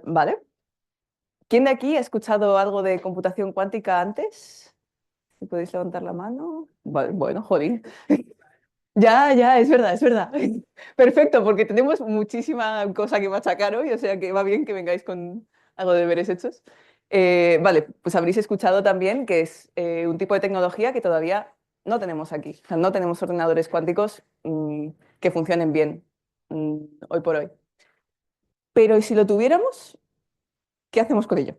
Vale. ¿Quién de aquí ha escuchado algo de computación cuántica antes? Si podéis levantar la mano. Vale, bueno, jolín. Ya, ya, es verdad, es verdad. Perfecto, porque tenemos muchísima cosa que machacar hoy, o sea que va bien que vengáis con algo de deberes hechos. Vale, pues habréis escuchado también que es un tipo de tecnología que todavía no tenemos aquí. O sea, no tenemos ordenadores cuánticos que funcionen bien hoy por hoy. Pero ¿y si lo tuviéramos? ¿Qué hacemos con ello?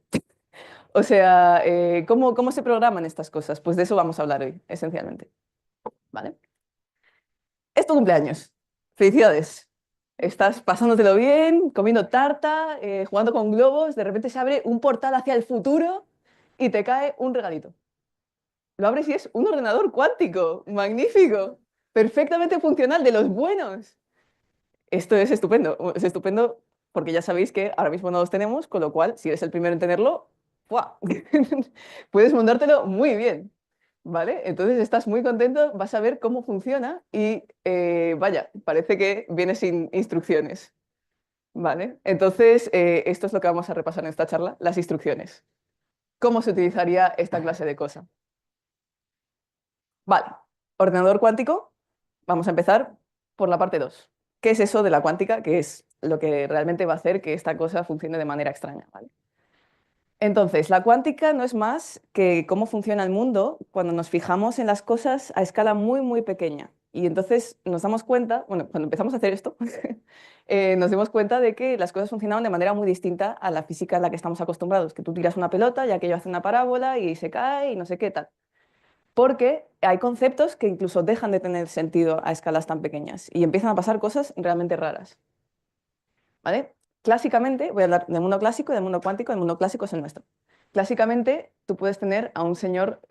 O sea, ¿cómo se programan estas cosas? Pues de eso vamos a hablar hoy, esencialmente. ¿Vale? Es tu cumpleaños. Felicidades. Estás pasándotelo bien, comiendo tarta, jugando con globos, de repente se abre un portal hacia el futuro y te cae un regalito. Lo abres y es un ordenador cuántico. Magnífico. Perfectamente funcional, de los buenos. Esto es estupendo porque ya sabéis que ahora mismo no los tenemos, con lo cual, si eres el primero en tenerlo, ¡fua! Puedes montártelo muy bien, ¿vale? Entonces estás muy contento, vas a ver cómo funciona y vaya, parece que viene sin instrucciones, ¿vale? Entonces, esto es lo que vamos a repasar en esta charla, las instrucciones. ¿Cómo se utilizaría esta clase de cosa? Vale, ordenador cuántico, vamos a empezar por la parte 2. ¿Qué es eso de la cuántica? ¿Qué es lo que realmente va a hacer que esta cosa funcione de manera extraña? ¿Vale? Entonces, la cuántica no es más que cómo funciona el mundo cuando nos fijamos en las cosas a escala muy, muy pequeña. Y entonces nos damos cuenta, bueno, cuando empezamos a hacer esto, nos dimos cuenta de que las cosas funcionaban de manera muy distinta a la física a la que estamos acostumbrados, que tú tiras una pelota y aquello hace una parábola y se cae y no sé qué tal. Porque hay conceptos que incluso dejan de tener sentido a escalas tan pequeñas y empiezan a pasar cosas realmente raras. ¿Vale? Clásicamente, voy a hablar del mundo clásico y del mundo cuántico, el mundo clásico es el nuestro. Clásicamente, tú puedes tener a un señor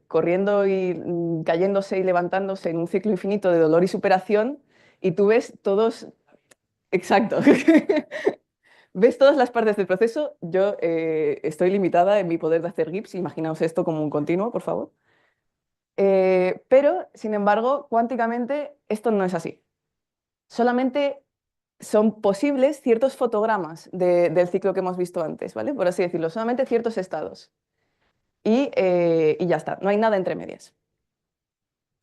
corriendo y cayéndose y levantándose en un ciclo infinito de dolor y superación y tú ves todos, exacto, ves todas las partes del proceso. Yo estoy limitada en mi poder de hacer GIFs, imaginaos esto como un continuo, por favor. Pero, sin embargo, cuánticamente esto no es así. Solamente son posibles ciertos fotogramas del ciclo que hemos visto antes, ¿vale? Por así decirlo, solamente ciertos estados. Y ya está, no hay nada entre medias.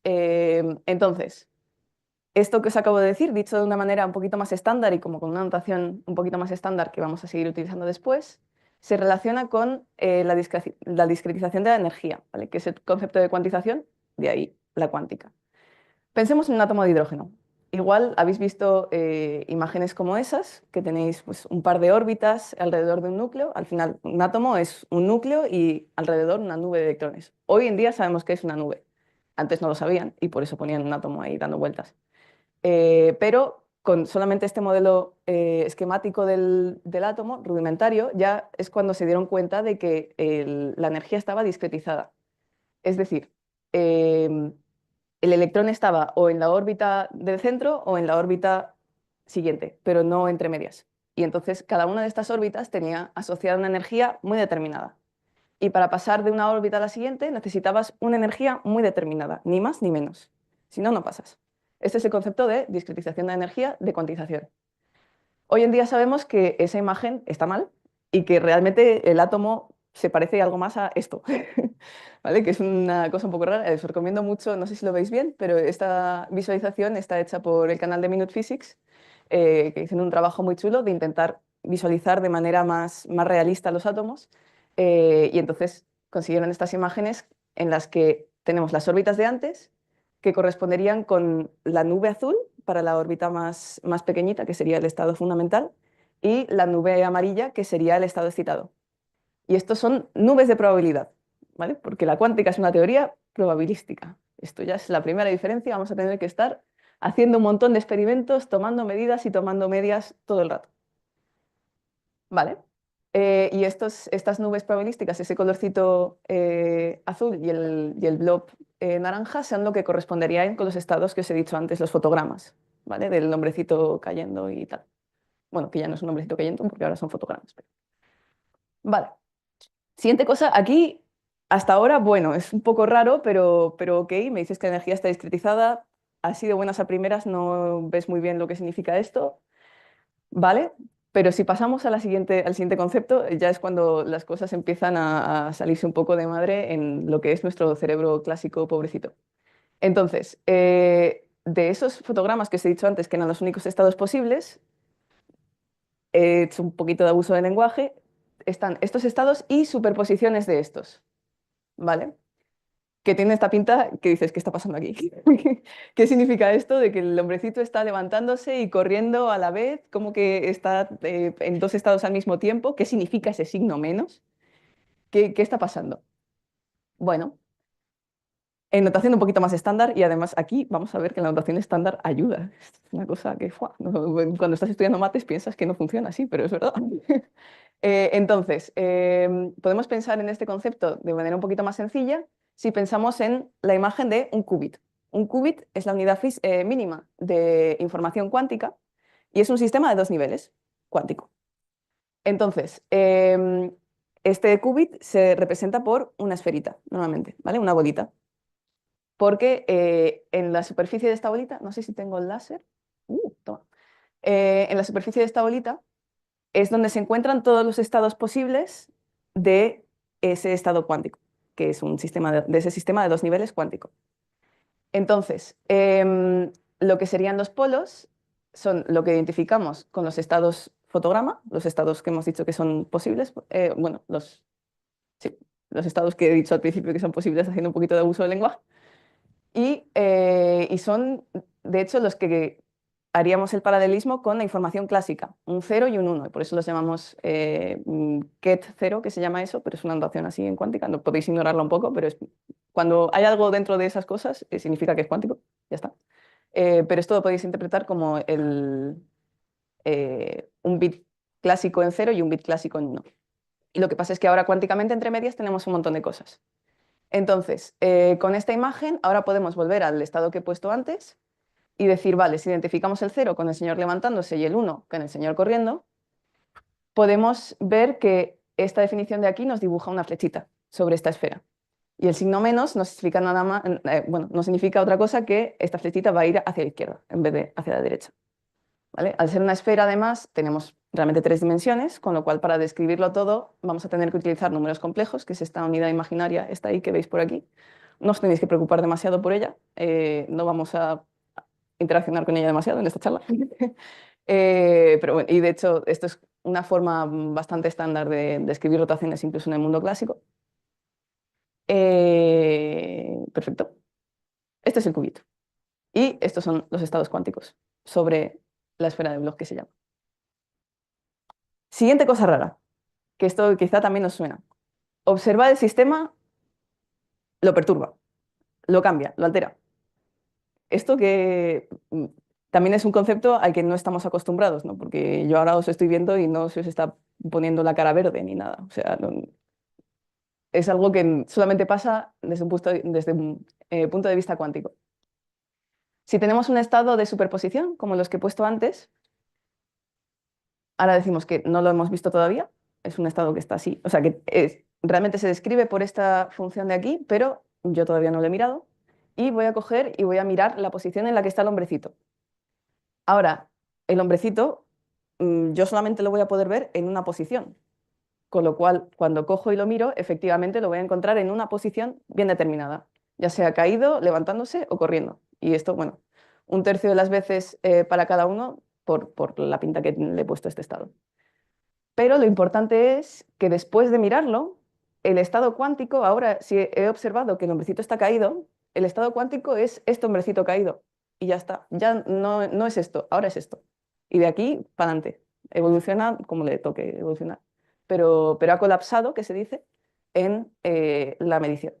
Entonces, esto que os acabo de decir, dicho de una manera un poquito más estándar y como con una notación un poquito más estándar que vamos a seguir utilizando después, se relaciona con la discretización de la energía, ¿vale? Que es el concepto de cuantización, de ahí la cuántica. Pensemos en un átomo de hidrógeno. Igual habéis visto imágenes como esas, que tenéis pues, un par de órbitas alrededor de un núcleo. Al final, un átomo es un núcleo y alrededor una nube de electrones. Hoy en día sabemos que es una nube. Antes no lo sabían y por eso ponían un átomo ahí dando vueltas. Pero con solamente este modelo esquemático del átomo rudimentario, ya es cuando se dieron cuenta de que la energía estaba discretizada. Es decir, em, el electrón estaba o en la órbita del centro o en la órbita siguiente, pero no entre medias. Y entonces cada una de estas órbitas tenía asociada una energía muy determinada. Y para pasar de una órbita a la siguiente necesitabas una energía muy determinada, ni más ni menos. Si no, no pasas. Este es el concepto de discretización de energía, de cuantización. Hoy en día sabemos que esa imagen está mal y que realmente el átomo se parece algo más a esto, ¿vale? Que es una cosa un poco rara. Os recomiendo mucho, no sé si lo veis bien, pero esta visualización está hecha por el canal de Minute Physics, que hicieron un trabajo muy chulo de intentar visualizar de manera más realista los átomos. Y entonces consiguieron estas imágenes en las que tenemos las órbitas de antes, que corresponderían con la nube azul para la órbita más pequeñita, que sería el estado fundamental, y la nube amarilla, que sería el estado excitado. Y estos son nubes de probabilidad, ¿vale? Porque la cuántica es una teoría probabilística. Esto ya es la primera diferencia, vamos a tener que estar haciendo un montón de experimentos, tomando medidas y tomando medias todo el rato. ¿Vale? Y estas nubes probabilísticas, ese colorcito azul y el blob naranja, son lo que corresponderían con los estados que os he dicho antes, los fotogramas, ¿vale? Del hombrecito cayendo y tal. Bueno, que ya no es un hombrecito cayendo porque ahora son fotogramas. Vale. Siguiente cosa, aquí hasta ahora, bueno, es un poco raro, pero ok, me dices que la energía está discretizada, así de buenas a primeras no ves muy bien lo que significa esto, ¿vale? Pero si pasamos a al siguiente concepto, ya es cuando las cosas empiezan a salirse un poco de madre en lo que es nuestro cerebro clásico pobrecito. Entonces, de esos fotogramas que os he dicho antes, que eran los únicos estados posibles, he hecho un poquito de abuso del lenguaje, están estos estados y superposiciones de estos, ¿vale? Que tiene esta pinta que dices, ¿qué está pasando aquí? ¿Qué significa esto de que el hombrecito está levantándose y corriendo a la vez? ¿Cómo que está en dos estados al mismo tiempo? ¿Qué significa ese signo menos? ¿Qué está pasando? Bueno, en notación un poquito más estándar y además aquí vamos a ver que la notación estándar ayuda. Es una cosa que cuando estás estudiando mates piensas que no funciona así, pero es verdad. Entonces, podemos pensar en este concepto de manera un poquito más sencilla si pensamos en la imagen de un qubit. Un qubit es la unidad mínima de información cuántica y es un sistema de dos niveles cuántico. Entonces, este qubit se representa por una esferita, normalmente, ¿vale? Una bolita. Porque en la superficie de esta bolita, no sé si tengo el láser, toma. En la superficie de esta bolita es donde se encuentran todos los estados posibles de ese estado cuántico, que es un sistema de ese sistema de dos niveles cuántico. Entonces, lo que serían los polos son lo que identificamos con los estados fotograma, los estados que hemos dicho que son posibles, bueno, sí, los estados que he dicho al principio que son posibles haciendo un poquito de uso del lenguaje. Y son, de hecho, los que haríamos el paralelismo con la información clásica, un 0 y un 1, y por eso los llamamos ket 0, que se llama eso, pero es una notación así en cuántica, no podéis ignorarla un poco, pero cuando hay algo dentro de esas cosas, significa que es cuántico, ya está. Pero esto lo podéis interpretar como un bit clásico en 0 y un bit clásico en 1. Y lo que pasa es que ahora cuánticamente entre medias tenemos un montón de cosas. Entonces, con esta imagen ahora podemos volver al estado que he puesto antes y decir, vale, si identificamos el 0 con el señor levantándose y el 1 con el señor corriendo, podemos ver que esta definición de aquí nos dibuja una flechita sobre esta esfera. Y el signo menos no significa nada más, bueno, no significa otra cosa que esta flechita va a ir hacia la izquierda en vez de hacia la derecha. ¿Vale? Al ser una esfera, además, tenemos realmente tres dimensiones, con lo cual para describirlo todo vamos a tener que utilizar números complejos, que es esta unidad imaginaria, esta ahí que veis por aquí. No os tenéis que preocupar demasiado por ella, no vamos a interaccionar con ella demasiado en esta charla. Pero bueno, y de hecho, esto es una forma bastante estándar de escribir rotaciones incluso en el mundo clásico. Perfecto. Este es el qubit. Y estos son los estados cuánticos sobre la esfera de Bloch que se llama. Siguiente cosa rara, que esto quizá también nos suena. Observar el sistema lo perturba, lo cambia, lo altera. Esto que también es un concepto al que no estamos acostumbrados, ¿no? Porque yo ahora os estoy viendo y no se os está poniendo la cara verde ni nada. O sea, es algo que solamente pasa desde un punto de vista cuántico. Si tenemos un estado de superposición, como los que he puesto antes, ahora decimos que no lo hemos visto todavía, es un estado que está así, o sea, que realmente se describe por esta función de aquí, pero yo todavía no lo he mirado, y voy a coger y voy a mirar la posición en la que está el hombrecito. Ahora, el hombrecito, yo solamente lo voy a poder ver en una posición, con lo cual, cuando cojo y lo miro, efectivamente lo voy a encontrar en una posición bien determinada, ya sea caído, levantándose o corriendo. Y esto, bueno, un tercio de las veces para cada uno por la pinta que le he puesto a este estado. Pero lo importante es que después de mirarlo, el estado cuántico, ahora si he observado que el hombrecito está caído, el estado cuántico es este hombrecito caído. Y ya está, ya no es esto, ahora es esto. Y de aquí para adelante, evoluciona como le toque evolucionar. Pero ha colapsado, que se dice, en la medición.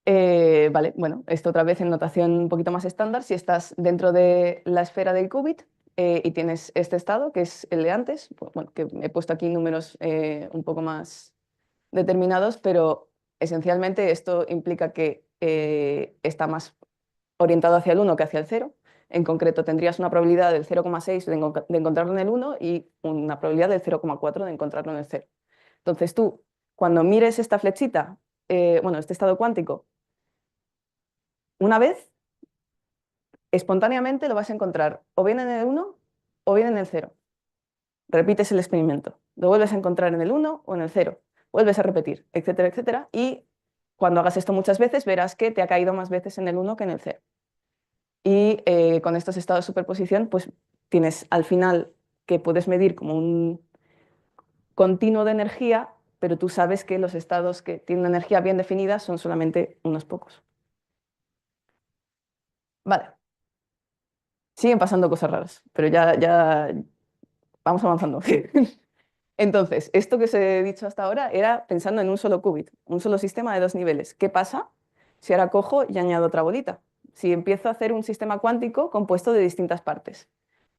Vale, bueno, esto otra vez en notación un poquito más estándar. Si estás dentro de la esfera del qubit y tienes este estado, que es el de antes, pues, bueno, que he puesto aquí números un poco más determinados, pero esencialmente esto implica que está más orientado hacia el 1 que hacia el 0. En concreto, tendrías una probabilidad del 0,6 de encontrarlo en el 1 y una probabilidad del 0,4 de encontrarlo en el 0. Entonces tú, cuando mires esta flechita, bueno, este estado cuántico, una vez, espontáneamente lo vas a encontrar o bien en el 1 o bien en el 0. Repites el experimento. Lo vuelves a encontrar en el 1 o en el 0. Vuelves a repetir, etcétera, etcétera. Y cuando hagas esto muchas veces, verás que te ha caído más veces en el 1 que en el 0. Y con estos estados de superposición, pues tienes al final que puedes medir como un continuo de energía, pero tú sabes que los estados que tienen una energía bien definida son solamente unos pocos. Vale, siguen pasando cosas raras, pero ya vamos avanzando. Entonces, esto que os he dicho hasta ahora era pensando en un solo qubit, un solo sistema de dos niveles. ¿Qué pasa si ahora cojo y añado otra bolita? Si empiezo a hacer un sistema cuántico compuesto de distintas partes,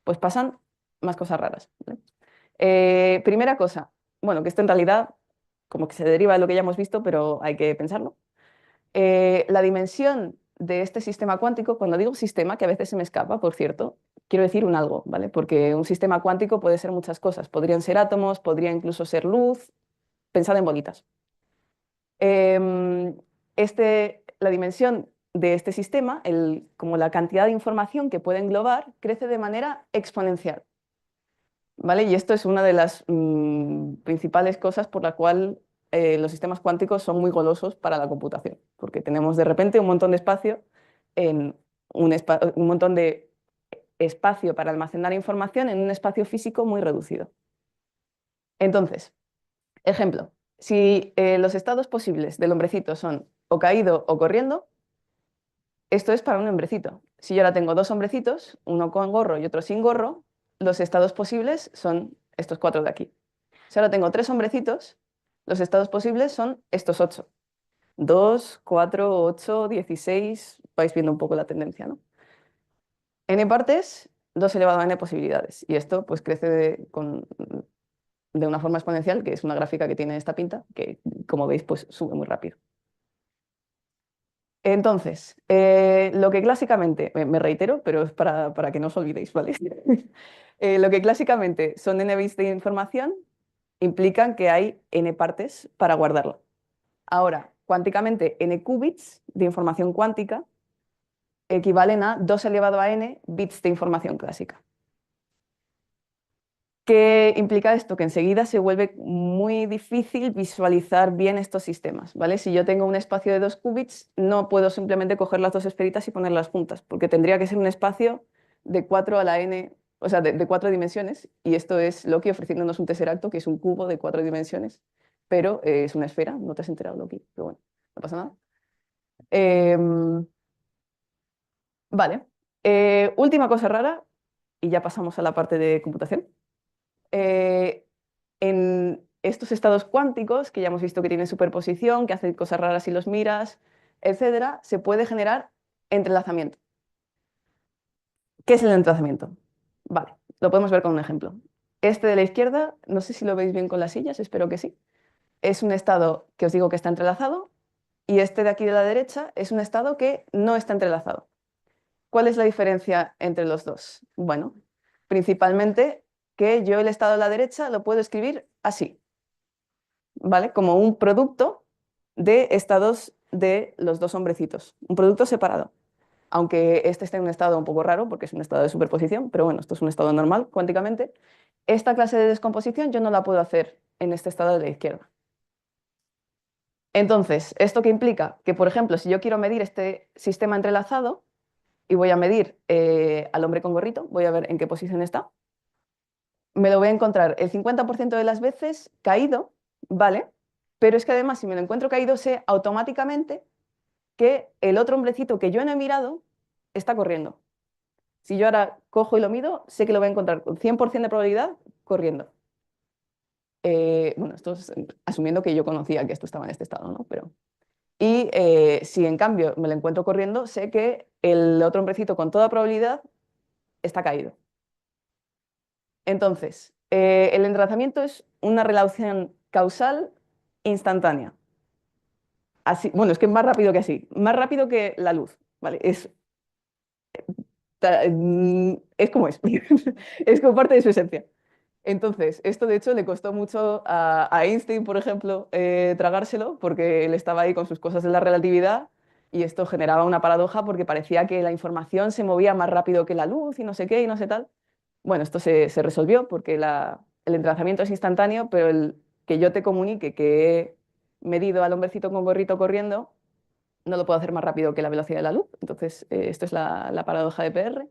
pues pasan más cosas raras, ¿vale? Primera cosa, bueno, que esto en realidad como que se deriva de lo que ya hemos visto, pero hay que pensarlo. La dimensión de este sistema cuántico, cuando digo sistema, que a veces se me escapa, por cierto, quiero decir un algo, ¿vale? Porque un sistema cuántico puede ser muchas cosas. Podrían ser átomos, podría incluso ser luz. Pensad en bolitas. Em, la dimensión de este sistema, como la cantidad de información que puede englobar, crece de manera exponencial, ¿vale? Y esto es una de las principales cosas por la cual los sistemas cuánticos son muy golosos para la computación, porque tenemos de repente un montón de espacio en un montón de espacio para almacenar información en un espacio físico muy reducido. Entonces, ejemplo, si los estados posibles del hombrecito son o caído o corriendo, esto es para un hombrecito. Si yo ahora tengo dos hombrecitos, uno con gorro y otro sin gorro, los estados posibles son estos cuatro de aquí. Si ahora tengo tres hombrecitos, los estados posibles son estos ocho. 2, 4, 8, 16, vais viendo un poco la tendencia, ¿no? N partes, 2 elevado a n posibilidades. Y esto pues crece de una forma exponencial, que es una gráfica que tiene esta pinta, que como veis pues sube muy rápido. Entonces, lo que clásicamente, me reitero, pero es para que no os olvidéis, ¿vale? Lo que clásicamente son n bits de información implican que hay n partes para guardarla. Ahora, cuánticamente, n qubits de información cuántica equivalen a 2 elevado a n bits de información clásica. ¿Qué implica esto? Que enseguida se vuelve muy difícil visualizar bien estos sistemas, ¿vale? Si yo tengo un espacio de 2 qubits, no puedo simplemente coger las dos esferitas y ponerlas juntas, porque tendría que ser un espacio de 4 a la n, o sea, de 4 dimensiones, y esto es Loki ofreciéndonos un tesseracto, que es un cubo de 4 dimensiones, pero es una esfera, no te has enterado, Loki, pero bueno, no pasa nada. Em, vale, última cosa rara, y ya pasamos a la parte de computación. eh, en estos estados cuánticos, que ya hemos visto que tienen superposición, que hacen cosas raras si los miras, etcétera, se puede generar entrelazamiento. ¿Qué es el entrelazamiento? Vale, lo podemos ver con un ejemplo. Este de la izquierda, no sé si lo veis bien con las sillas, espero que sí. Es un estado que os digo que está entrelazado, y este de aquí de la derecha es un estado que no está entrelazado. ¿Cuál es la diferencia entre los dos? Bueno, principalmente que yo el estado de la derecha lo puedo escribir así, ¿vale? Como un producto de estados de los dos hombrecitos, un producto separado. Aunque este esté en un estado un poco raro, porque es un estado de superposición, pero bueno, esto es un estado normal cuánticamente. Esta clase de descomposición yo no la puedo hacer en este estado de la izquierda. Entonces, ¿esto qué implica? Que, por ejemplo, si yo quiero medir este sistema entrelazado y voy a medir al hombre con gorrito, voy a ver en qué posición está, me lo voy a encontrar el 50% de las veces caído, ¿vale? Pero es que además, si me lo encuentro caído, sé automáticamente que el otro hombrecito que yo no he mirado está corriendo. Si yo ahora cojo y lo mido, sé que lo voy a encontrar con 100% de probabilidad corriendo. Bueno, esto es asumiendo que yo conocía que esto estaba en este estado, ¿no? Y si en cambio me lo encuentro corriendo, sé que el otro hombrecito con toda probabilidad está caído. Entonces, el entrelazamiento es una relación causal instantánea. Así, bueno, es que más rápido que así, más rápido que la luz, ¿vale? Es como es, es como parte de su esencia. Entonces, esto de hecho le costó mucho a Einstein, por ejemplo, tragárselo, porque él estaba ahí con sus cosas de la relatividad y esto generaba una paradoja porque parecía que la información se movía más rápido que la luz y no sé qué y no sé tal. Bueno, esto se resolvió porque el entrelazamiento es instantáneo, pero el que yo te comunique que he medido al hombrecito con gorrito corriendo, no lo puedo hacer más rápido que la velocidad de la luz. Entonces, esto es la paradoja de PR.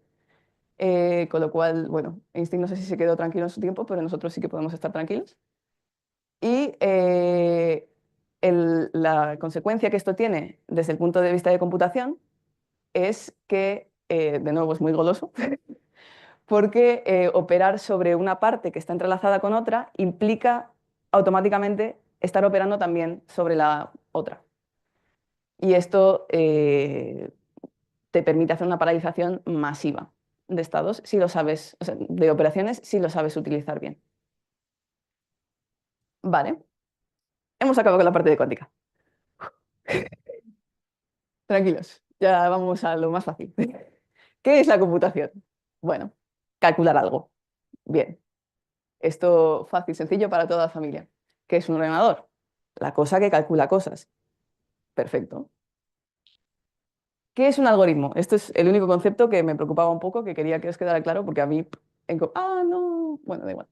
Con lo cual, bueno, Einstein no sé si se quedó tranquilo en su tiempo, pero nosotros sí que podemos estar tranquilos. Y la consecuencia que esto tiene desde el punto de vista de computación es que, de nuevo, es muy goloso, porque operar sobre una parte que está entrelazada con otra implica automáticamente estar operando también sobre la otra. Y esto te permite hacer una paralización masiva de estados si lo sabes, o sea, de operaciones si lo sabes utilizar bien. Vale, hemos acabado con la parte de cuántica. Tranquilos, ya vamos a lo más fácil. ¿Qué es la computación? Bueno, calcular algo. Bien, esto fácil, sencillo para toda la familia. ¿Qué es un ordenador? La cosa que calcula cosas. Perfecto. ¿Qué es un algoritmo? Esto es el único concepto que me preocupaba un poco, que quería que os quedara claro, porque a mí, no, bueno, da igual.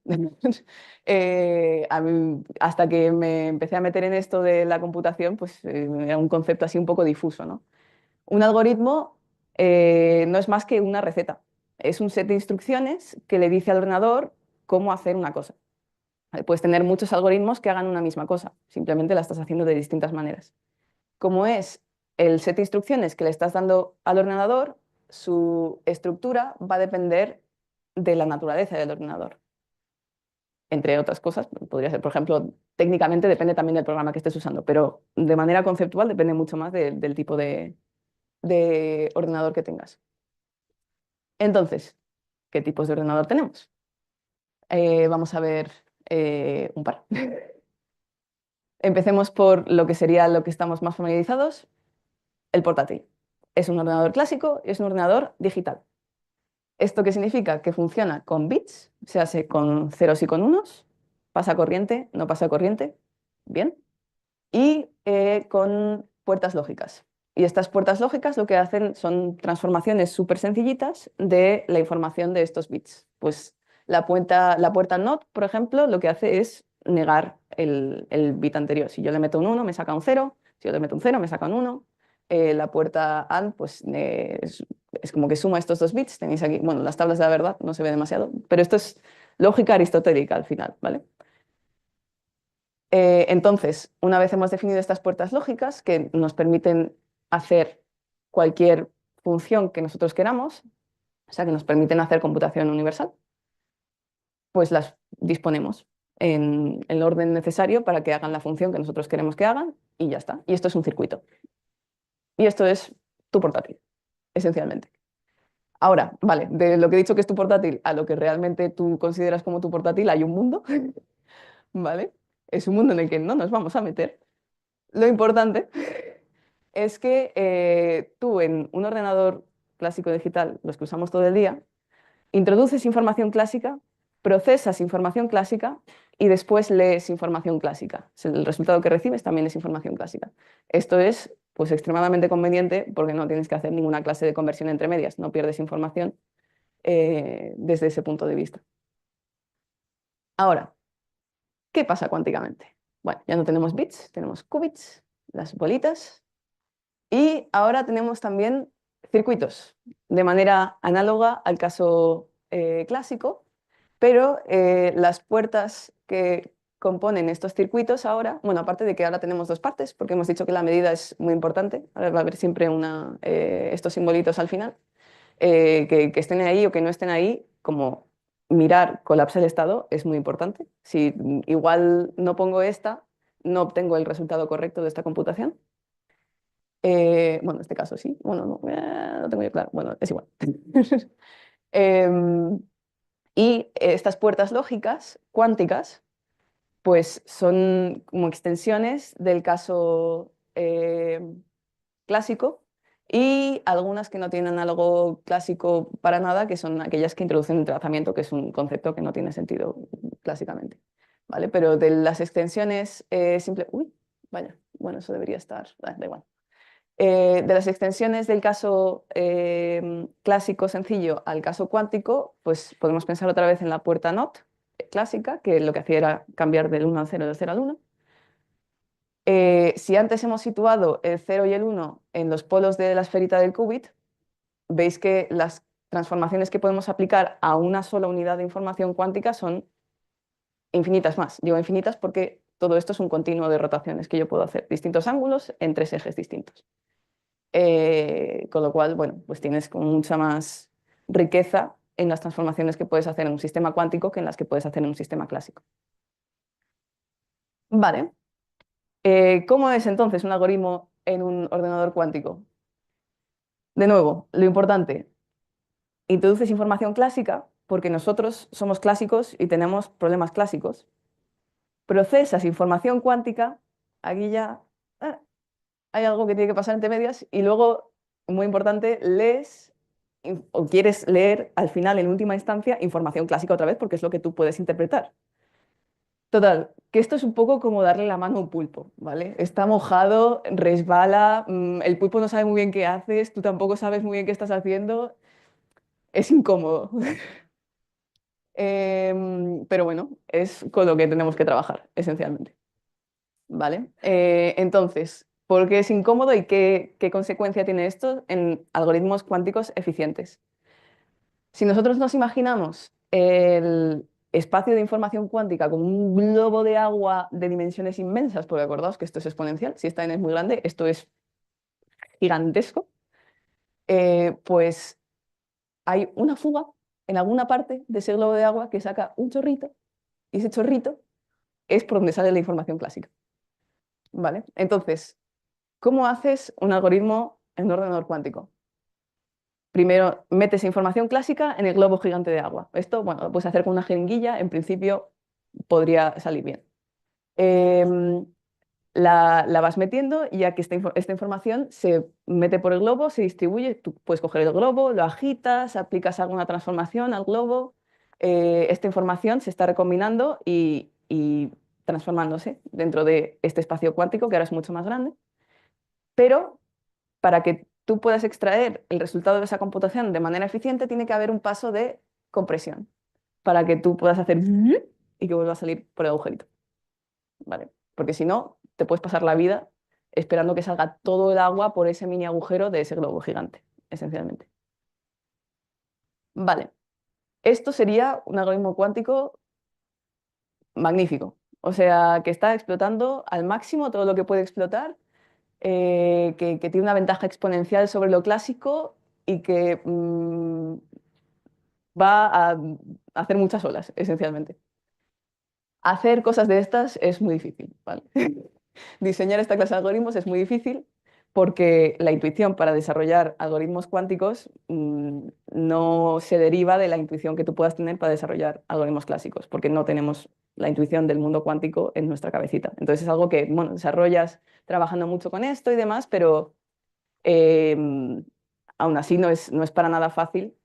A mí, hasta que me empecé a meter en esto de la computación, pues era un concepto así un poco difuso, ¿no? Un algoritmo no es más que una receta. Es un set de instrucciones que le dice al ordenador cómo hacer una cosa. Puedes tener muchos algoritmos que hagan una misma cosa, simplemente la estás haciendo de distintas maneras. Como es el set de instrucciones que le estás dando al ordenador, su estructura va a depender de la naturaleza del ordenador. Entre otras cosas, podría ser, por ejemplo, técnicamente depende también del programa que estés usando, pero de manera conceptual depende mucho más del tipo de ordenador que tengas. Entonces, ¿qué tipos de ordenador tenemos? Vamos a ver un par. Empecemos por lo que sería lo que estamos más familiarizados, el portátil. Es un ordenador clásico y es un ordenador digital. ¿Esto qué significa? Que funciona con bits, se hace con ceros y con unos, pasa corriente, no pasa corriente, bien, y con puertas lógicas. Y estas puertas lógicas lo que hacen son transformaciones súper sencillitas de la información de estos bits. Pues la puerta NOT, por ejemplo, lo que hace es negar el bit anterior. Si yo le meto un 1, me saca un 0. Si yo le meto un 0, me saca un 1. La puerta AND, pues es como que suma estos dos bits. Tenéis aquí, bueno, las tablas de la verdad no se ve demasiado, pero esto es lógica aristotélica al final, ¿vale? Entonces, una vez hemos definido estas puertas lógicas que nos permiten hacer cualquier función que nosotros queramos, o sea, que nos permiten hacer computación universal, pues las disponemos en el orden necesario para que hagan la función que nosotros queremos que hagan y ya está. Y esto es un circuito. Y esto es tu portátil, esencialmente. Ahora, vale, de lo que he dicho que es tu portátil a lo que realmente tú consideras como tu portátil hay un mundo, ¿vale? Es un mundo en el que no nos vamos a meter. Lo importante es que tú en un ordenador clásico digital, los que usamos todo el día, introduces información clásica, procesas información clásica y después lees información clásica. El resultado que recibes también es información clásica. Esto es pues extremadamente conveniente porque no tienes que hacer ninguna clase de conversión entre medias, no pierdes información desde ese punto de vista. Ahora, ¿qué pasa cuánticamente? Bueno, ya no tenemos bits, tenemos qubits, las bolitas. Y ahora tenemos también circuitos, de manera análoga al caso clásico, pero las puertas que componen estos circuitos ahora, bueno, aparte de que ahora tenemos dos partes, porque hemos dicho que la medida es muy importante, ahora va a haber siempre estos simbolitos al final, que estén ahí o que no estén ahí, como mirar colapsa el estado es muy importante. Si igual no pongo esta, no obtengo el resultado correcto de esta computación. Bueno, en este caso sí, bueno, no, no tengo yo claro, bueno, es igual. Em, y estas puertas lógicas cuánticas, pues son como extensiones del caso clásico y algunas que no tienen algo clásico para nada, que son aquellas que introducen entrelazamiento, que es un concepto que no tiene sentido clásicamente. ¿Vale? Pero de las extensiones simples... Uy, vaya, bueno, eso debería estar... Da igual. De las extensiones del caso clásico sencillo al caso cuántico, pues podemos pensar otra vez en la puerta NOT clásica, que lo que hacía era cambiar del 1 al 0, del 0 al 1. Si antes hemos situado el 0 y el 1 en los polos de la esferita del qubit, veis que las transformaciones que podemos aplicar a una sola unidad de información cuántica son infinitas más. Digo infinitas porque todo esto es un continuo de rotaciones que yo puedo hacer, distintos ángulos en tres ejes distintos. Con lo cual, bueno, pues tienes como mucha más riqueza en las transformaciones que puedes hacer en un sistema cuántico que en las que puedes hacer en un sistema clásico. Vale. ¿Cómo es entonces un algoritmo en un ordenador cuántico? De nuevo, lo importante, introduces información clásica porque nosotros somos clásicos y tenemos problemas clásicos. Procesas información cuántica, aquí ya hay algo que tiene que pasar entre medias y luego, muy importante, lees o quieres leer al final, en última instancia, información clásica otra vez porque es lo que tú puedes interpretar. Total, que esto es un poco como darle la mano a un pulpo, ¿vale? Está mojado, resbala, el pulpo no sabe muy bien qué haces, tú tampoco sabes muy bien qué estás haciendo, es incómodo. Pero bueno, es con lo que tenemos que trabajar, esencialmente. ¿Vale? Entonces, ¿por qué es incómodo y qué consecuencia tiene esto en algoritmos cuánticos eficientes? Si nosotros nos imaginamos el espacio de información cuántica como un globo de agua de dimensiones inmensas, porque acordaos que esto es exponencial, si esta n es muy grande, esto es gigantesco, pues hay una fuga en alguna parte de ese globo de agua que saca un chorrito, y ese chorrito es por donde sale la información clásica. ¿Vale? Entonces, ¿cómo haces un algoritmo en un ordenador cuántico? Primero, metes información clásica en el globo gigante de agua. Esto, bueno, lo puedes hacer con una jeringuilla, en principio podría salir bien. Em, la vas metiendo y ya que esta información se mete por el globo, se distribuye, tú puedes coger el globo, lo agitas, aplicas alguna transformación al globo, esta información se está recombinando y transformándose dentro de este espacio cuántico que ahora es mucho más grande, pero para que tú puedas extraer el resultado de esa computación de manera eficiente, tiene que haber un paso de compresión para que tú puedas hacer y que vuelva a salir por el agujerito. ¿Vale? Porque si no, te puedes pasar la vida esperando que salga todo el agua por ese mini agujero de ese globo gigante, esencialmente. Vale, esto sería un algoritmo cuántico magnífico. O sea, que está explotando al máximo todo lo que puede explotar, que tiene una ventaja exponencial sobre lo clásico y que va a hacer muchas olas, esencialmente. Hacer cosas de estas es muy difícil, ¿vale? Diseñar esta clase de algoritmos es muy difícil porque la intuición para desarrollar algoritmos cuánticos no se deriva de la intuición que tú puedas tener para desarrollar algoritmos clásicos, porque no tenemos la intuición del mundo cuántico en nuestra cabecita. Entonces es algo que, bueno, desarrollas trabajando mucho con esto y demás, pero aún así no es para nada fácil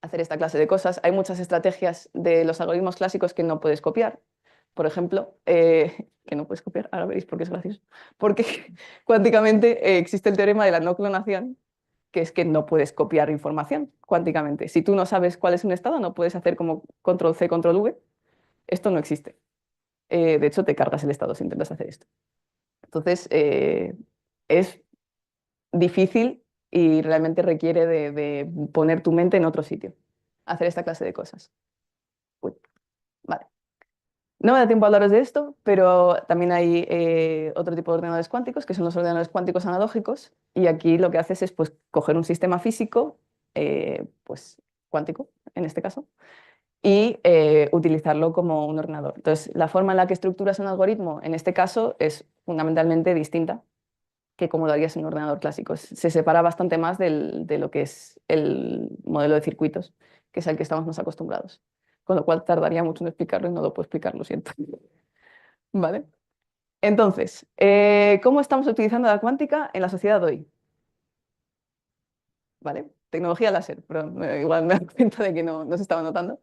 hacer esta clase de cosas. Hay muchas estrategias de los algoritmos clásicos que no puedes copiar. Por ejemplo, que no puedes copiar, ahora veréis por qué es gracioso. Porque cuánticamente existe el teorema de la no clonación, que es que no puedes copiar información cuánticamente. Si tú no sabes cuál es un estado, no puedes hacer como control C, control V. Esto no existe. De hecho, te cargas el estado si intentas hacer esto. Entonces, es difícil y realmente requiere de poner tu mente en otro sitio, hacer esta clase de cosas. Uy, vale. No me da tiempo a hablaros de esto, pero también hay otro tipo de ordenadores cuánticos, que son los ordenadores cuánticos analógicos, y aquí lo que haces es pues, coger un sistema físico, pues cuántico en este caso, y utilizarlo como un ordenador. Entonces, la forma en la que estructuras un algoritmo en este caso es fundamentalmente distinta que como lo harías en un ordenador clásico. Se separa bastante más de lo que es el modelo de circuitos, que es al que estamos más acostumbrados. Con lo cual tardaría mucho en explicarlo y no lo puedo explicar, lo siento. ¿Vale? Entonces, ¿cómo estamos utilizando la cuántica en la sociedad de hoy? ¿Vale? Tecnología láser, pero igual me doy cuenta de que no se estaba notando.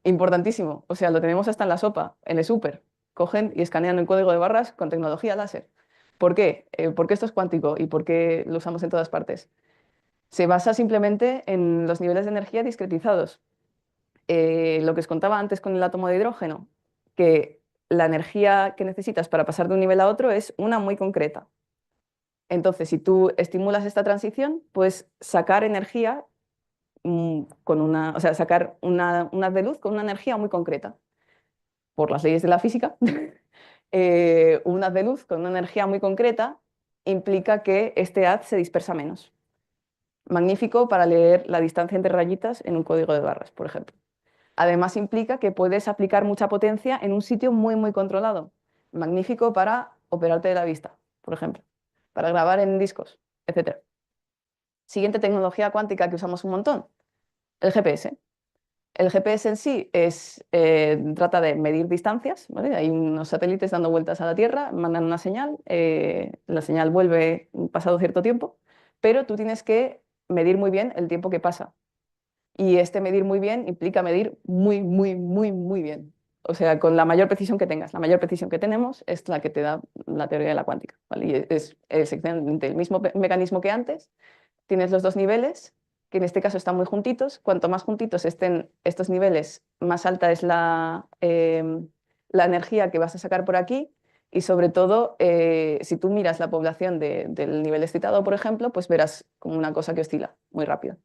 Importantísimo, o sea, lo tenemos hasta en la sopa, en el súper. Cogen y escanean el código de barras con tecnología láser. ¿Por qué? ¿Por qué esto es cuántico y por qué lo usamos en todas partes? Se basa simplemente en los niveles de energía discretizados. Lo que os contaba antes con el átomo de hidrógeno, que la energía que necesitas para pasar de un nivel a otro es una muy concreta. Entonces, si tú estimulas esta transición, puedes sacar energía o sea, sacar un haz de luz con una energía muy concreta. Por las leyes de la física, un haz de luz con una energía muy concreta implica que este haz se dispersa menos. Magnífico para leer la distancia entre rayitas en un código de barras, por ejemplo. Además implica que puedes aplicar mucha potencia en un sitio muy, muy controlado. Magnífico para operarte de la vista, por ejemplo, para grabar en discos, etc. Siguiente tecnología cuántica que usamos un montón, el GPS. El GPS en sí trata de medir distancias, ¿vale? Hay unos satélites dando vueltas a la Tierra, mandan una señal, la señal vuelve pasado cierto tiempo, pero tú tienes que medir muy bien el tiempo que pasa. Y este medir muy bien implica medir muy, muy, muy, muy bien. O sea, con la mayor precisión que tengas. La mayor precisión que tenemos es la que te da la teoría de la cuántica, ¿vale? Y es exactamente el mismo mecanismo que antes. Tienes los dos niveles, que en este caso están muy juntitos. Cuanto más juntitos estén estos niveles, más alta es la energía que vas a sacar por aquí. Y sobre todo, si tú miras la población del nivel excitado, por ejemplo, pues verás como una cosa que oscila muy rápido.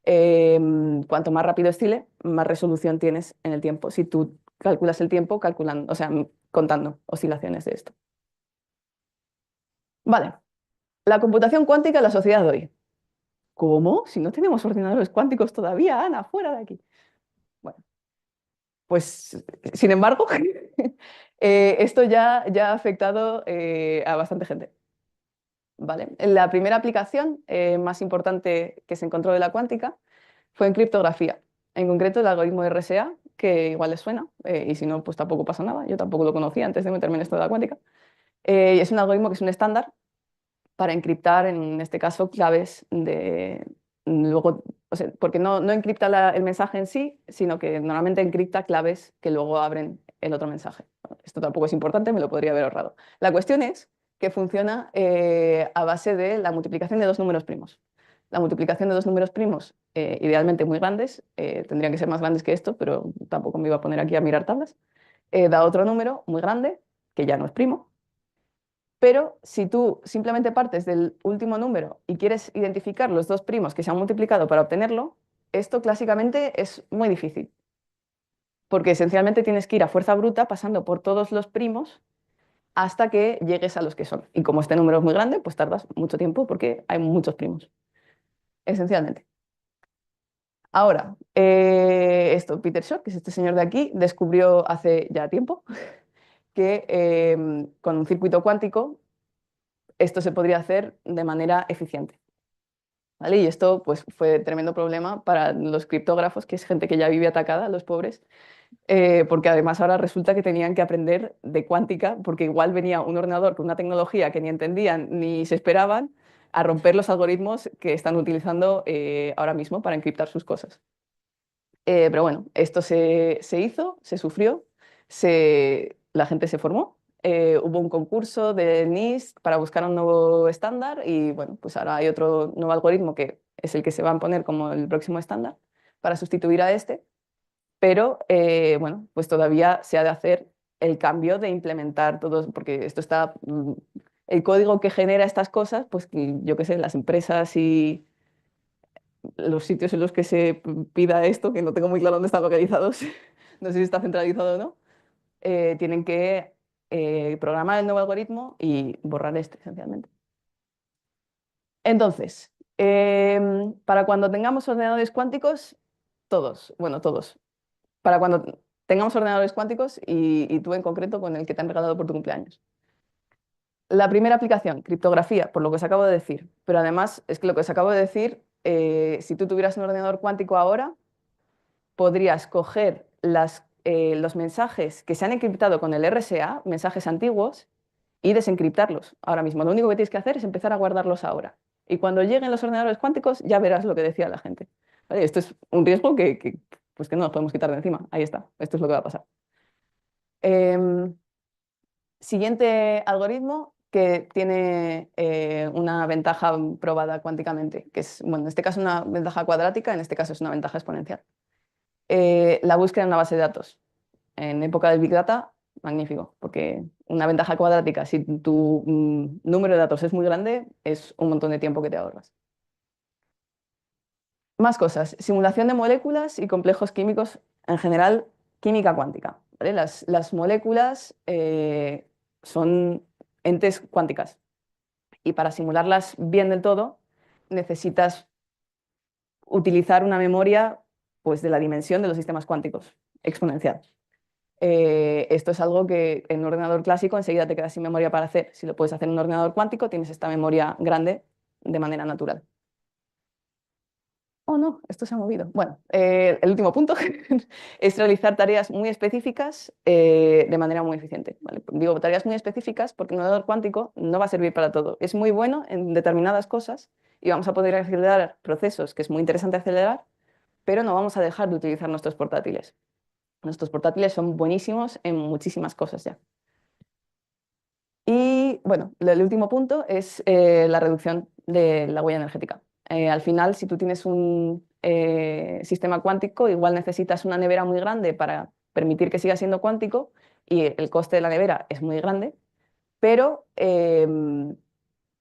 Cuanto más rápido estile, más resolución tienes en el tiempo. Si tú calculas el tiempo calculando, o sea, contando oscilaciones de esto. Vale, la computación cuántica en la sociedad de hoy. ¿Cómo? Si no tenemos ordenadores cuánticos todavía, Ana, fuera de aquí. Bueno, pues, sin embargo, esto ya ha afectado a bastante gente. ¿Vale? La primera aplicación más importante que se encontró de la cuántica fue en criptografía, en concreto el algoritmo de RSA, que igual les suena, y si no, pues tampoco pasa nada, yo tampoco lo conocía antes de meterme en esto de la cuántica. Es un algoritmo que es un estándar para encriptar, en este caso, claves de... Luego, o sea, porque no encripta el mensaje en sí, sino que normalmente encripta claves que luego abren el otro mensaje. Bueno, esto tampoco es importante, me lo podría haber ahorrado. La cuestión es que funciona a base de la multiplicación de dos números primos. La multiplicación de dos números primos, idealmente muy grandes, tendrían que ser más grandes que esto, pero tampoco me iba a poner aquí a mirar tablas, da otro número muy grande, que ya no es primo, pero si tú simplemente partes del último número y quieres identificar los dos primos que se han multiplicado para obtenerlo, esto clásicamente es muy difícil, porque esencialmente tienes que ir a fuerza bruta pasando por todos los primos hasta que llegues a los que son. Y como este número es muy grande, pues tardas mucho tiempo porque hay muchos primos, esencialmente. Ahora, Peter Shor, que es este señor de aquí, descubrió hace ya tiempo que con un circuito cuántico esto se podría hacer de manera eficiente. ¿Vale? Y esto pues, fue tremendo problema para los criptógrafos, que es gente que ya vive atacada, los pobres, porque además ahora resulta que tenían que aprender de cuántica, porque igual venía un ordenador con una tecnología que ni entendían ni se esperaban a romper los algoritmos que están utilizando ahora mismo para encriptar sus cosas. Pero bueno, esto se hizo, se sufrió, la gente se formó, hubo un concurso de NIST para buscar un nuevo estándar y bueno, pues ahora hay otro nuevo algoritmo que es el que se va a poner como el próximo estándar para sustituir a este, pero bueno, pues todavía se ha de hacer el cambio de implementar todo, porque esto está, el código que genera estas cosas, pues yo qué sé, las empresas y los sitios en los que se pida esto, que no tengo muy claro dónde están localizados, no sé si está centralizado o no, tienen que programar el nuevo algoritmo y borrar este, esencialmente. Entonces, para cuando tengamos ordenadores cuánticos, todos, bueno, todos, para cuando tengamos ordenadores cuánticos y tú en concreto con el que te han regalado por tu cumpleaños. La primera aplicación, criptografía, por lo que os acabo de decir, pero además es que lo que os acabo de decir, si tú tuvieras un ordenador cuántico ahora, podrías coger los mensajes que se han encriptado con el RSA, mensajes antiguos, y desencriptarlos ahora mismo. Lo único que tienes que hacer es empezar a guardarlos ahora. Y cuando lleguen los ordenadores cuánticos, ya verás lo que decía la gente. ¿Vale? Esto es un riesgo pues que no nos podemos quitar de encima. Ahí está. Esto es lo que va a pasar. Siguiente algoritmo, que tiene una ventaja probada cuánticamente, que es, bueno, en este caso una ventaja cuadrática, en este caso es una ventaja exponencial. La búsqueda en una base de datos. En época del Big Data, magnífico, porque una ventaja cuadrática, si tu número de datos es muy grande, es un montón de tiempo que te ahorras. Más cosas, simulación de moléculas y complejos químicos, en general, química cuántica. ¿Vale? Las moléculas son entes cuánticas y para simularlas bien del todo necesitas utilizar una memoria pues, de la dimensión de los sistemas cuánticos, exponencial. Esto es algo que en un ordenador clásico enseguida te quedas sin memoria para hacer. Si lo puedes hacer en un ordenador cuántico, tienes esta memoria grande de manera natural. Oh, no, esto se ha movido. Bueno, el último punto es realizar tareas muy específicas de manera muy eficiente. ¿Vale? Digo tareas muy específicas porque un ordenador cuántico no va a servir para todo. Es muy bueno en determinadas cosas y vamos a poder acelerar procesos que es muy interesante acelerar, pero no vamos a dejar de utilizar nuestros portátiles. Nuestros portátiles son buenísimos en muchísimas cosas ya. Y bueno, el último punto es la reducción de la huella energética. Al final, si tú tienes un sistema cuántico, igual necesitas una nevera muy grande para permitir que siga siendo cuántico y el coste de la nevera es muy grande, pero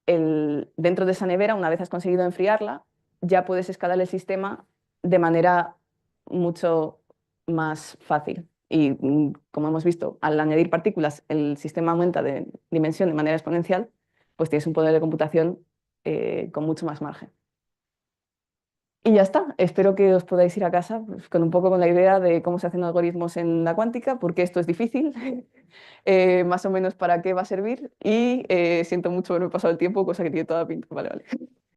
dentro de esa nevera, una vez has conseguido enfriarla, ya puedes escalar el sistema de manera mucho más fácil. Y como hemos visto, al añadir partículas, el sistema aumenta de dimensión de manera exponencial, pues tienes un poder de computación con mucho más margen. Y ya está. Espero que os podáis ir a casa pues, con un poco con la idea de cómo se hacen algoritmos en la cuántica, porque esto es difícil, más o menos para qué va a servir. Y siento mucho haberme pasado el tiempo, cosa que tiene toda pinta. Vale, vale.